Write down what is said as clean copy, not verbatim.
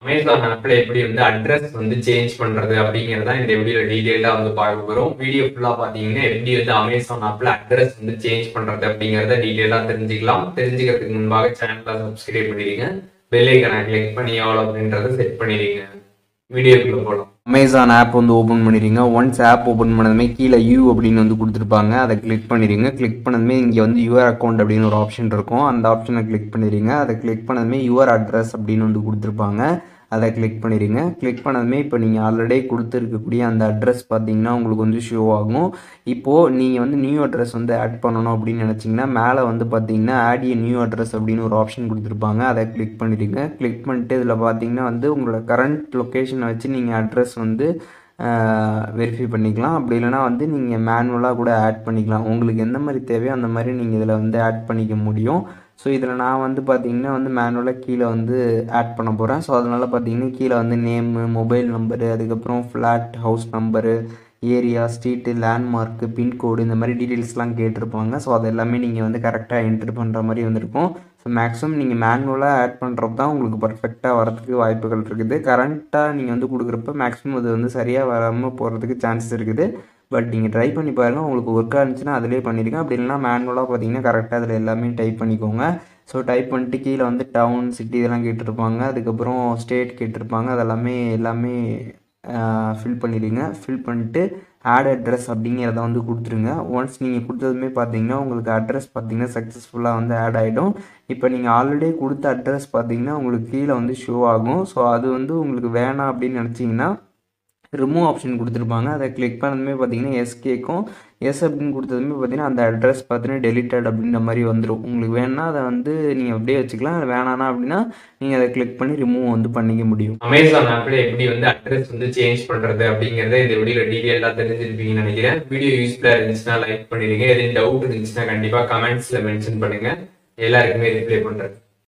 Amazon ஆப்ல எப்படி வந்து அட்ரஸ் வந்து சேஞ்ச் பண்றது அப்படிங்கறத இந்த வீடியோல டீடைலா வந்து பார்க்க போறோம். வீடியோ ஃபுல்லா பாத்தீங்கன்னா எப்படி வந்து அமேசான் ஆப்ல அட்ரஸ் வந்து சேஞ்ச் பண்றது அப்படிங்கறத டீடைலா தெரிஞ்சுக்கலாம். தெரிஞ்சுக்கிறதுக்கு முன்பாக சேனலை சப்ஸ்கிரைப் பண்ணிடுங்க. பெல் ஐகானை கிளிக் பண்ணி ஆல் அப்படின்றத செட் பண்ணிடுங்க. வீடியோக்குள்ள போகலாம். அமேசான் ஆப் வந்து ஓப்பன் பண்ணிடுங்க. ஒன்ஸ் ஆப் ஓப்பன் பண்ணதுமே கீழே யூ அப்படின்னு வந்து கொடுத்துருப்பாங்க. அதை கிளிக் பண்ணிடுங்க. கிளிக் பண்ணதுமே இங்கே வந்து யுவர் அக்கௌண்ட் அப்படின்னு ஒரு ஆப்ஷன் இருக்கும். அந்த ஆப்ஷனை கிளிக் பண்ணிடுங்க. அதை கிளிக் பண்ணதுமே யுவர் அட்ரஸ் அப்படின்னு வந்து கொடுத்துருப்பாங்க. அதை கிளிக் பண்ணிடுங்க. கிளிக் பண்ணதுமே இப்போ நீங்கள் ஆல்ரெடி கொடுத்துருக்கக்கூடிய அந்த அட்ரஸ் பார்த்தீங்கன்னா உங்களுக்கு வந்து ஷோ ஆகும். இப்போது நீங்கள் வந்து நியூ அட்ரஸ் வந்து ஆட் பண்ணணும் அப்படின்னு நினச்சிங்கன்னா மேலே வந்து பார்த்தீங்கன்னா ஆட் ஏ நியூ அட்ரஸ் அப்படின்னு ஒரு ஆப்ஷன் கொடுத்துருப்பாங்க. அதை கிளிக் பண்ணிடுங்க. கிளிக் பண்ணிட்டு இதில் பார்த்தீங்கன்னா வந்து உங்களோட கரண்ட் லொக்கேஷனை வச்சு நீங்கள் அட்ரஸ் வந்து வெரிஃபை பண்ணிக்கலாம். அப்படி இல்லைனா வந்து நீங்கள் மேனுவலாக கூட ஆட் பண்ணிக்கலாம். உங்களுக்கு எந்த மாதிரி தேவையோ அந்த மாதிரி நீங்கள் இதில் வந்து ஆட் பண்ணிக்க முடியும். ஸோ இதில் நான் வந்து பார்த்தீங்கன்னா வந்து மேனுவலாக கீழே வந்து ஆட் பண்ண போகிறேன். ஸோ அதனால் பார்த்தீங்கன்னா கீழே வந்து நேமு, மொபைல் நம்பரு, அதுக்கப்புறம் flat house number, area, street, landmark, pincode இந்த மாதிரி டீட்டெயில்ஸ்லாம் கேட்டிருப்பாங்க. ஸோ அது எல்லாமே நீங்கள் வந்து கரெக்டாக என்ட்ரு பண்ணுற மாதிரி வந்திருக்கும். ஸோ மேக்ஸிமம் நீங்கள் மேனுவலாக ஆட் பண்ணுறது தான் உங்களுக்கு பர்ஃபெக்டாக வரதுக்கு வாய்ப்புகள் இருக்குது. கரண்ட்டாக நீங்கள் வந்து கொடுக்குறப்ப மேக்ஸிமம் அது வந்து சரியாக வராமல் போகிறதுக்கு சான்சஸ் இருக்குது. பட் நீங்கள் ட்ரை பண்ணி பாருங்கள். உங்களுக்கு ஒர்க் ஆச்சுன்னா அதிலே பண்ணிடுங்க. அப்படி இல்லைனா மேனுவலாக பார்த்தீங்கன்னா கரெக்டாக அதில் எல்லாமே டைப் பண்ணிக்கோங்க. ஸோ டைப் பண்ணிட்டு கீழே வந்து டவுன், சிட்டி இதெல்லாம் கேட்டிருப்பாங்க. அதுக்கப்புறம் ஸ்டேட் கேட்டிருப்பாங்க. எல்லாமே ஃபில் பண்ணிடுங்க. ஃபில் பண்ணிட்டு ஆட் அட்ரஸ் அப்படிங்கிறத வந்து கொடுத்துருங்க. ஒன்ஸ் நீங்கள் கொடுத்ததுமே பார்த்தீங்கன்னா உங்களுக்கு அட்ரஸ் பார்த்தீங்கன்னா சக்ஸஸ்ஃபுல்லாக வந்து ஆட் ஆகிடும். இப்போ நீங்கள் ஆல்ரெடி கொடுத்த அட்ரஸ் பார்த்தீங்கன்னா உங்களுக்கு கீழே வந்து ஷோ ஆகும். ஸோ அது வந்து உங்களுக்கு வேணாம் அப்படின்னு நினச்சிங்கன்னா ரிமூவ் ஆப்ஷன் கொடுத்துருப்பாங்க. அதை கிளிக் பண்ணதுமே பார்த்தீங்கன்னா எஸ் கேட்கும். எஸ் அப்படின்னு கொடுத்ததுமே பார்த்தீங்கன்னா அந்த அட்ரஸ் பார்த்தீங்கன்னா டெலிட்டட் அப்படின்ற மாதிரி வந்துடும். உங்களுக்கு வேணால் அதை வந்து நீங்கள் அப்படியே வச்சுக்கலாம். அது வேணானா அப்படின்னா நீங்கள் அதை கிளிக் பண்ணி ரிமூவ் வந்து பண்ணிக்க முடியும். அமேசான் ஆப்பில் எப்படி வந்து அட்ரஸ் வந்து சேஞ்ச் பண்ணுறது அப்படிங்கிறத இந்த வீடியோவில் டீட்டெயிலாக தெரிஞ்சிருப்பீங்கன்னு நினைக்கிறேன். வீடியோ யூஸ்ஃபுல்லாக இருந்துச்சுன்னா லைக் பண்ணிடுங்க. எதுவும் டவுட் இருந்துச்சுன்னா கண்டிப்பாக கமெண்ட்ஸில் மென்ஷன் பண்ணுங்கள். எல்லாருக்குமே ரிப்ளை பண்ணுறேன்.